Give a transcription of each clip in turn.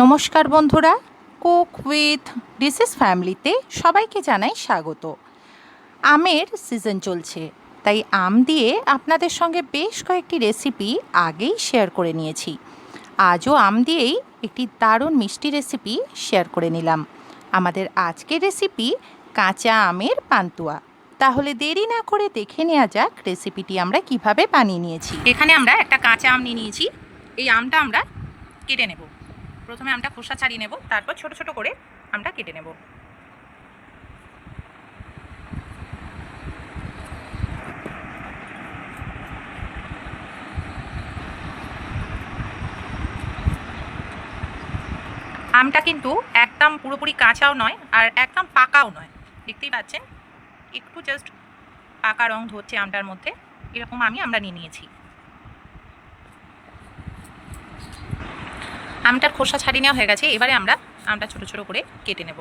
নমস্কার বন্ধুরা, cook with ডিসিস ফ্যামিলিতে সবাইকে জানাই স্বাগত। আমের সিজন চলছে, তাই আম দিয়ে আপনাদের সঙ্গে বেশ কয়েকটি রেসিপি আগেই শেয়ার করে নিয়েছি। আজও আম দিয়েই একটি দারুণ মিষ্টি রেসিপি শেয়ার করে নিলাম। আমাদের আজকের রেসিপি কাঁচা আমের পান্তুয়া। তাহলে দেরি না করে দেখে নেওয়া যাক রেসিপিটি আমরা কিভাবে বানিয়ে নিয়েছি। এখানে আমরা একটা কাঁচা আম নিয়ে নিয়েছি। এই আমটা আমরা কেটে নেব। প্রথমে আমটা খোসা ছাড়িয়ে নেব, তারপর ছোট ছোট করে আমটা কেটে নেব। আমটা কিন্তু একদম পুরোপুরি কাঁচাও নয় আর একদম পাকাও নয়, দেখতেই পাচ্ছেন একটু জাস্ট পাকা রং ধরছে আমটার মধ্যে, এরকম আমরা নিয়ে নিয়েছি। আমটার খোসা ছাড়িয়ে নেওয়া হয়ে গেছে। এবারে আমরা আমটা ছোট ছোট করে কেটে নেব।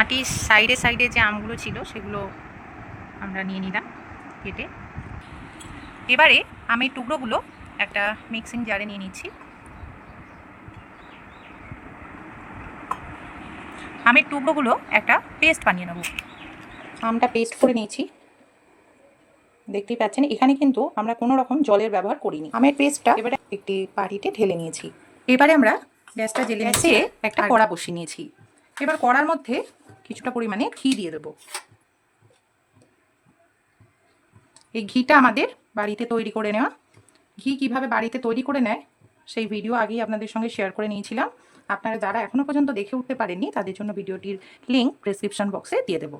আটির সাইডে সাইডে যে আমগুলো ছিল সেগুলো আমরা নিয়ে নিলাম কেটে। এবারে আমের টুকরোগুলো একটা মিক্সিং জারে নিয়ে নিচ্ছি। আমের টুকরোগুলো একটা পেস্ট বানিয়ে নেব। আমটা পেস্ট করে নিয়েছি, দেখতেই পাচ্ছেন। এখানে কিন্তু আমরা কোনো রকম জলের ব্যবহার করিনি। আমের পেস্টটা এবারে একটি বাটিতে ঢেলে নিয়েছি। এবারে আমরা গ্যাসটা জ্বেলে নিয়েছি, একটা কড়া বসিয়ে নিয়েছি। এবার কড়ার মধ্যে কিছুটা পরিমাণে ঘি দিয়ে দেবো। এই ঘিটা আমাদের বাড়িতে তৈরি করে নেওয়া। ঘি কিভাবে বাড়িতে তৈরি করে নেয় সেই ভিডিও আগেই আপনাদের সঙ্গে শেয়ার করে নিয়েছিলাম। আপনারা যারা এখনও পর্যন্ত দেখে উঠতে পারেননি তাদের জন্য ভিডিওটির লিঙ্ক ডেসক্রিপশন বক্সে দিয়ে দেবো,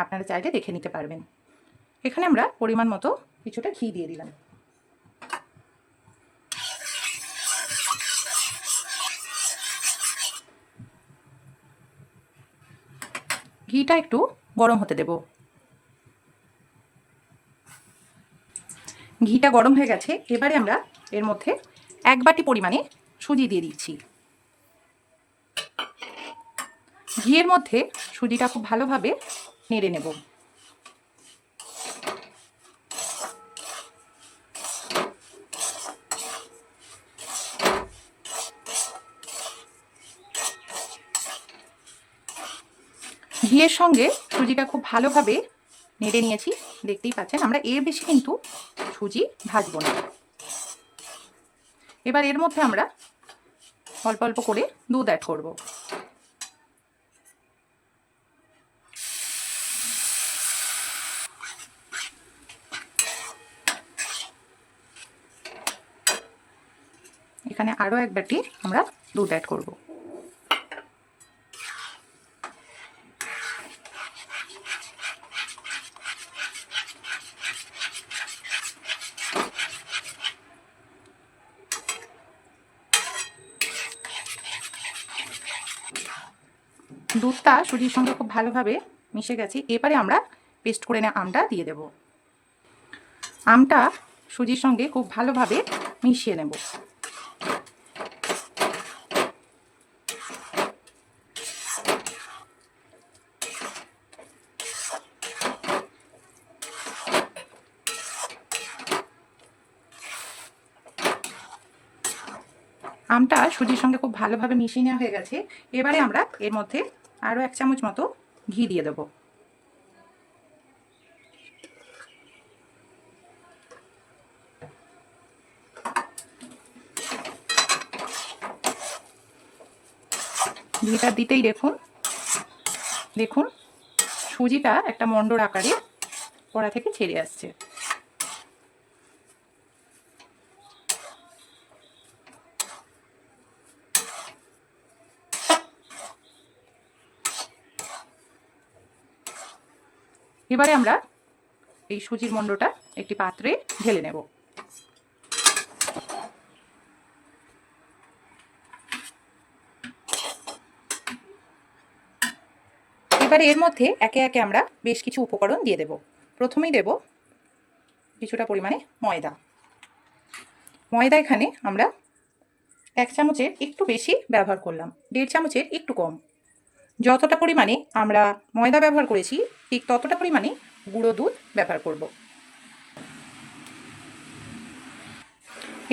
আপনারা চাইলে দেখে নিতে পারবেন। এখানে আমরা পরিমাণ মতো কিছুটা ঘি দিয়ে দিলাম। ঘিটা একটু গরম হতে দেব। ঘিটা গরম হয়ে গেছে। এবারে আমরা এর মধ্যে 1 বাটি পরিমাণে সুজি দিয়ে দিচ্ছি। ঘিয়ের মধ্যে সুজিটা খুব ভালোভাবে নেড়ে নেব। ঘিয়ের সঙ্গে সুজিটা খুব ভালোভাবে নেড়ে নিয়েছি, দেখতেই পাচ্ছেন। আমরা এর বেশি কিন্তু সুজি ভাজবো না। এবার এর মধ্যে আমরা অল্প অল্প করে দুধ অ্যাড করব। এখানে আরও 1 বাটি আমরা দুধ অ্যাড করব। দুধটা সুজির সঙ্গে খুব ভালোভাবে মিশে গেছে। এবারে আমরা পেস্ট করে নেওয়া আমটা দিয়ে দেব। আমটা সুজির সঙ্গে খুব ভালোভাবে মিশিয়ে নেব। আমটা সুজির সঙ্গে খুব ভালোভাবে মিশিয়ে নেওয়া হয়ে গেছে। এবারে আমরা এর মধ্যে আরও 1 চামচ মতো ঘি দিয়ে দেব। ঘিটা দিতেই দেখুন সুজিটা একটা মণ্ডর আকারে কড়া থেকে ছেড়ে আসছে। এবারে আমরা এই সুজির মণ্ডটা একটি পাত্রে ঢেলে নেব। এবারে এর মধ্যে একে একে আমরা বেশ কিছু উপকরণ দিয়ে দেব। প্রথমেই দেব কিছুটা পরিমাণে ময়দা। এখানে আমরা 1 চামচের একটু বেশি ব্যবহার করলাম, 1.5 চামচের একটু কম। যতটা পরিমাণে আমরা ময়দা ব্যবহার করেছি ঠিক ততটা পরিমাণে গুঁড়ো দুধ ব্যবহার করব।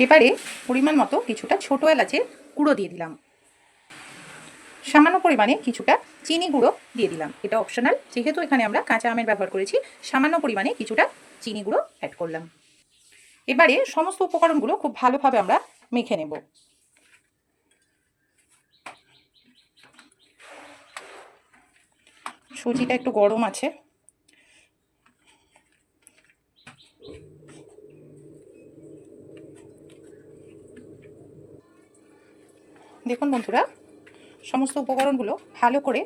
এবারে পরিমাণ মতো কিছুটা ছোট এলাচের গুঁড়ো দিয়ে দিলাম। সামান্য পরিমাণে কিছুটা চিনি গুঁড়ো দিয়ে দিলাম, এটা অপশনাল, যেহেতু এখানে আমরা কাঁচা আমের ব্যবহার করেছি সামান্য পরিমাণে কিছুটা চিনি গুঁড়ো অ্যাড করলাম। এবারে সমস্ত উপকরণগুলো খুব ভালোভাবে আমরা মেখে নেব। সুজিটা একটু গরম আছে, দেখুন বন্ধুরা সমস্ত উপকরণগুলো ভালো করে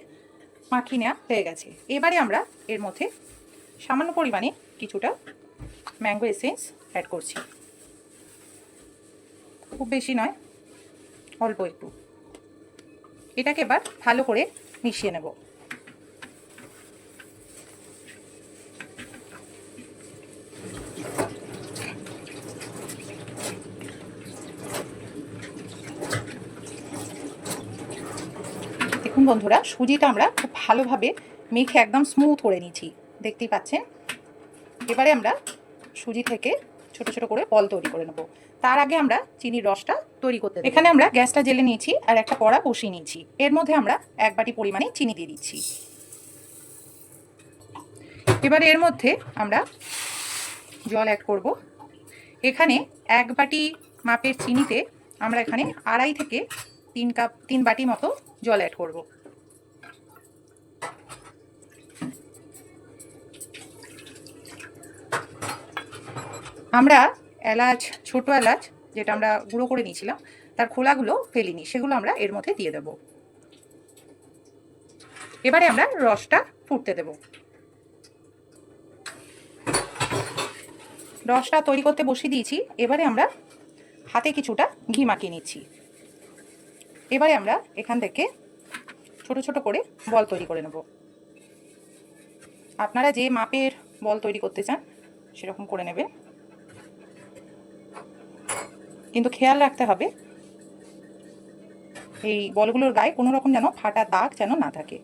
মাখিয়ে নেওয়া হয়ে গেছে। এবারে আমরা এর মধ্যে সামান্য পরিমাণে কিছুটা ম্যাঙ্গো এসেন্স অ্যাড করছি, খুব বেশি নয়, অল্প একটু। এটাকে এবার ভালো করে মিশিয়ে নেব। দেখুন বন্ধুরা সুজিটা আমরা খুব ভালোভাবে মেখে একদম স্মুথ করে নিয়েছি, দেখতেই পাচ্ছেন। এবারে আমরা সুজি থেকে ছোট ছোট করে বল তৈরি করে নেব। তার আগে আমরা চিনির রসটা তৈরি করতে দেব। এখানে আমরা গ্যাসটা জ্বেলে নিয়েছি আর একটা কড়া বসিয়ে নিয়েছি। এর মধ্যে আমরা 1 বাটি পরিমাণে চিনি দিয়ে দিচ্ছি। এবারে এর মধ্যে আমরা জল অ্যাড করব। এখানে 1 বাটি মাপের চিনিতে আমরা এখানে 2.5 থেকে 3 বাটি মতো জল অ্যাড করব। আমরা এলাচ, ছোট এলাচ যেটা আমরা গুঁড়ো করে নিয়েছিলাম তার খোলাগুলো ফেলিনি, সেগুলো আমরা এর মধ্যে দিয়ে দেব। এবারে আমরা রসটা ফুটতে দেব। রসটা তৈরি করতে বসিয়ে দিয়েছি। এবারে আমরা হাতে কিছুটা ঘি মাখিয়ে নিচ্ছি। এবারে আমরা এখান থেকে ছোট ছোট করে বল তৈরি করে নেব। আপনারা যে মাপের বল তৈরি করতে চান সেরকম করে নেবেন, কিন্তু খেয়াল রাখতে হবে এই বলগুলোর গায়ে কোনো রকম যেন ফাটা দাগ যেন না থাকে।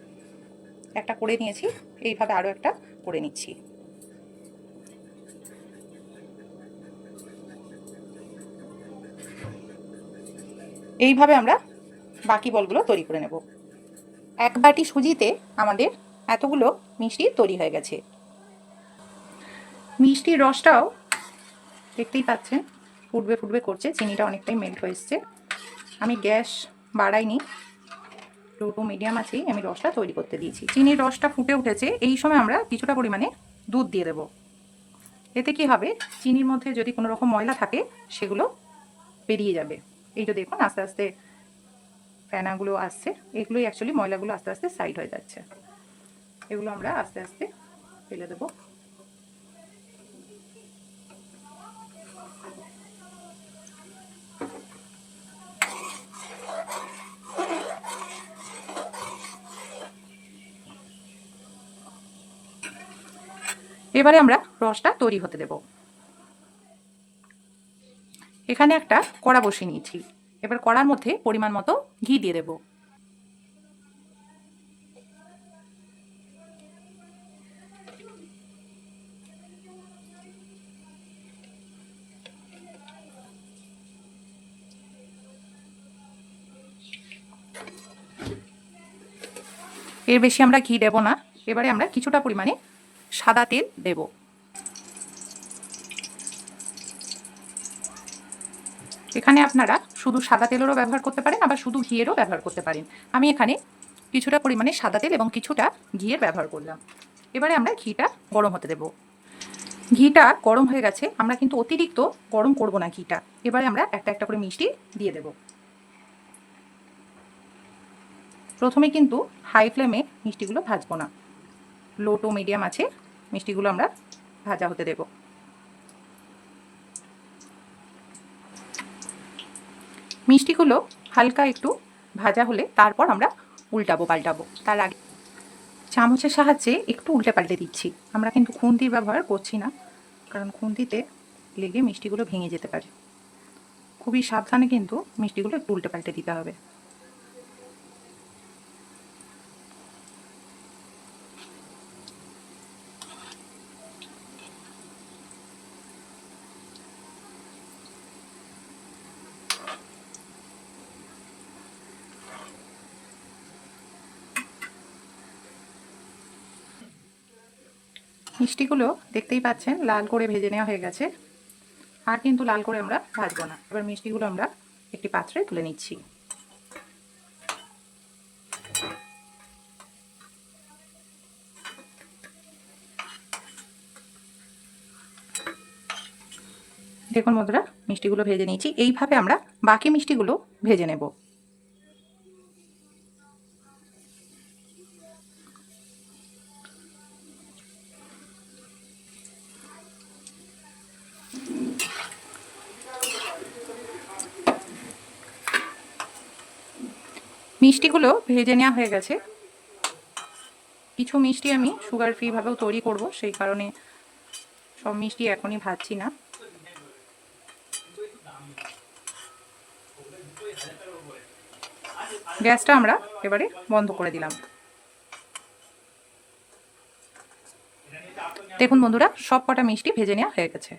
একটা করে নিয়েছি, এইভাবে আরও একটা করে নিচ্ছি। এইভাবে আমরা বাকি বলগুলো তৈরি করে নেব। 1 বাটি সুজিতে আমাদের এতগুলো মিষ্টি তৈরি হয়ে গেছে। মিষ্টির রসটাও দেখতেই পাচ্ছেন ফুটবে ফুটবে করছে, চিনিটা অনেকটাই মেল্ট হয়ে এসছে। আমি গ্যাস বাড়াইনি, লো টু মিডিয়াম আছেই আমি রসটা তৈরি করতে দিয়েছি। চিনির রসটা ফুটে উঠেছে, এই সময় আমরা কিছুটা পরিমাণে দুধ দিয়ে দেব। এতে কি হবে, চিনির মধ্যে যদি কোনো রকম ময়লা থাকে সেগুলো বেরিয়ে যাবে। এই তো দেখুন আস্তে আস্তে ফেনাগুলো আসছে, এগুলোই অ্যাকচুয়ালি ময়লাগুলো আস্তে আস্তে সাইড হয়ে যাচ্ছে। এগুলো আমরা আস্তে আস্তে ফেলে দেবো। এবারে আমরা রসটা তৈরি হতে দেব। এখানে একটা কড়া বসিয়ে নিয়েছি। এবার কড়ার মধ্যে পরিমাণ মতো ঘি দিয়ে দেব। এর বেশি আমরা ঘি দেব না। এবারে আমরা কিছুটা পরিমাণে সাদা তেল দেব। এখানে আপনারা শুধু সাদা তেলেরও ব্যবহার করতে পারেন, আবার শুধু ঘিয়েরও ব্যবহার করতে পারেন। আমি এখানে কিছুটা পরিমাণে সাদা তেল এবং কিছুটা ঘিয়ের ব্যবহার করলাম। এবারে আমরা ঘিটা গরম হতে দেব। ঘিটা গরম হয়ে গেছে, আমরা কিন্তু অতিরিক্ত গরম করব না ঘিটা। এবারে আমরা একটা একটা করে মিষ্টি দিয়ে দেব। প্রথমে কিন্তু হাই ফ্লেমে মিষ্টিগুলো ভাজবো না, লো টু মিডিয়াম আছে মিষ্টিগুলো আমরা ভাজা হতে দেব। মিষ্টিগুলো হালকা একটু ভাজা হলে তারপর আমরা উল্টাবো পাল্টাবো। তার আগে চামচের সাহায্যে একটু উল্টে পাল্টে দিচ্ছি। আমরা কিন্তু খুন্তির ব্যবহার করছি না, কারণ খুন্তিতে লেগে মিষ্টিগুলো ভেঙে যেতে পারে। খুবই সাবধানে কিন্তু মিষ্টিগুলো একটু উল্টে পাল্টে দিতে হবে। মিষ্টিগুলো দেখতেই পাচ্ছেন লাল করে ভেজে নেওয়া হয়ে গেছে, আর কিন্তু লাল করে আমরা ভাজবো না। এবার মিষ্টিগুলো আমরা একটি পাত্রে তুলে নিচ্ছি। দেখুন বন্ধুরা, মিষ্টিগুলো ভেজে নিয়েছি। এইভাবে আমরা বাকি মিষ্টিগুলো ভেজে নেব। মিষ্টিগুলো ভেজে নেওয়া হয়ে গেছে। কিছু মিষ্টি আমি সুগার ফ্রি ভাবেও তৈরি করব, সেই কারণে সব মিষ্টি এখনই ভাজছি না। গ্যাসটা আমরা এবারে বন্ধ করে দিলাম। দেখুন বন্ধুরা, সব কটা মিষ্টি ভেজে নেওয়া হয়ে গেছে।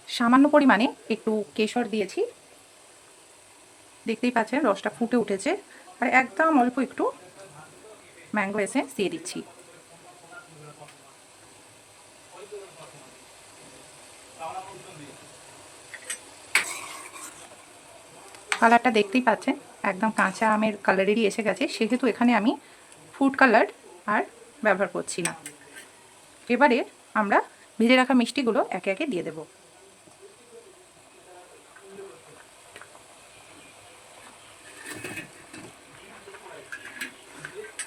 সামান্য পরিমাণে একটু কেশর দিয়েছি, দেখতেই পাচ্ছেন রসটা ফুটে উঠেছে। আর একদম অল্প একটু ম্যাঙ্গো এসেন্স দিয়ে দিচ্ছি। কালারটা দেখতেই পাচ্ছেন একদম কাঁচা আমের কালারেরই এসে গেছে, সেহেতু এখানে আমি ফুড কালার আর ব্যবহার করছি না। এবারে আমরা ভেজে রাখা মিষ্টিগুলো একে একে দিয়ে দেব।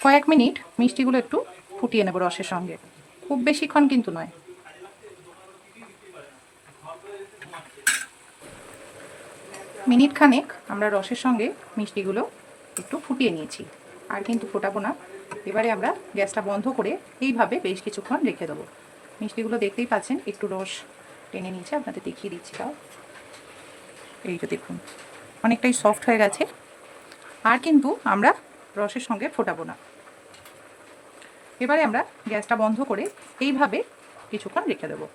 কয়েক মিনিট মিষ্টিগুলো একটু ফুটিয়ে নেব রসের সঙ্গে, খুব বেশিক্ষণ কিন্তু নয়। মিনিট খানেক আমরা রসের সঙ্গে মিষ্টিগুলো একটু ফুটিয়ে নিয়েছি, আর কিন্তু ফোটাবো না। এবারে আমরা গ্যাসটা বন্ধ করে এইভাবে বেশ কিছুক্ষণ রেখে দেবো। মিষ্টিগুলো দেখতেই পাচ্ছেন একটু রস টেনে নিয়েছে, আপনাদের দেখিয়ে দিচ্ছি। তাও এইটা দেখুন অনেকটাই সফট হয়ে গেছে, আর কিন্তু আমরা রসের সঙ্গে ফোটাবো না। এবারে আমরা গ্যাসটা বন্ধ করে এইভাবে কিছুক্ষণ রেখে দেবো।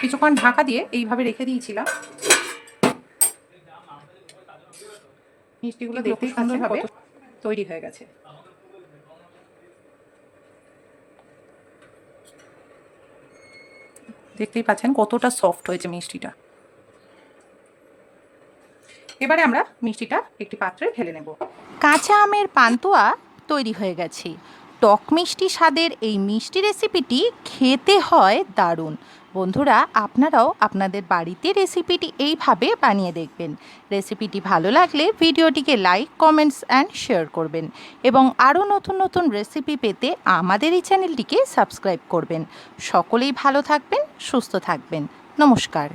কিছুক্ষণ ঢাকা দিয়ে এইভাবে রেখে দিয়েছিলাম। মিষ্টিগুলো দেখতেই সুন্দরভাবে তৈরি হয়ে গেছে। দেখতেই পাচ্ছেন কতটা সফট হয়েছে মিষ্টিটা। এবারে আমরা মিষ্টিটা একটি পাত্রে ঢেলে নেব। কাঁচা আমের পান্তুয়া তৈরি হয়ে গেছে। টক মিষ্টি স্বাদের এই মিষ্টি রেসিপিটি খেতে হয় দারুণ। বন্ধুরা, আপনারাও আপনাদের বাড়িতে রেসিপিটি এইভাবে বানিয়ে দেখবেন। রেসিপিটি ভালো লাগলে ভিডিওটিকে লাইক, কমেন্টস অ্যান্ড শেয়ার করবেন, এবং আরও নতুন নতুন রেসিপি পেতে আমাদের এই চ্যানেলটিকে সাবস্ক্রাইব করবেন। সকলেই ভালো থাকবেন, সুস্থ থাকবেন। নমস্কার।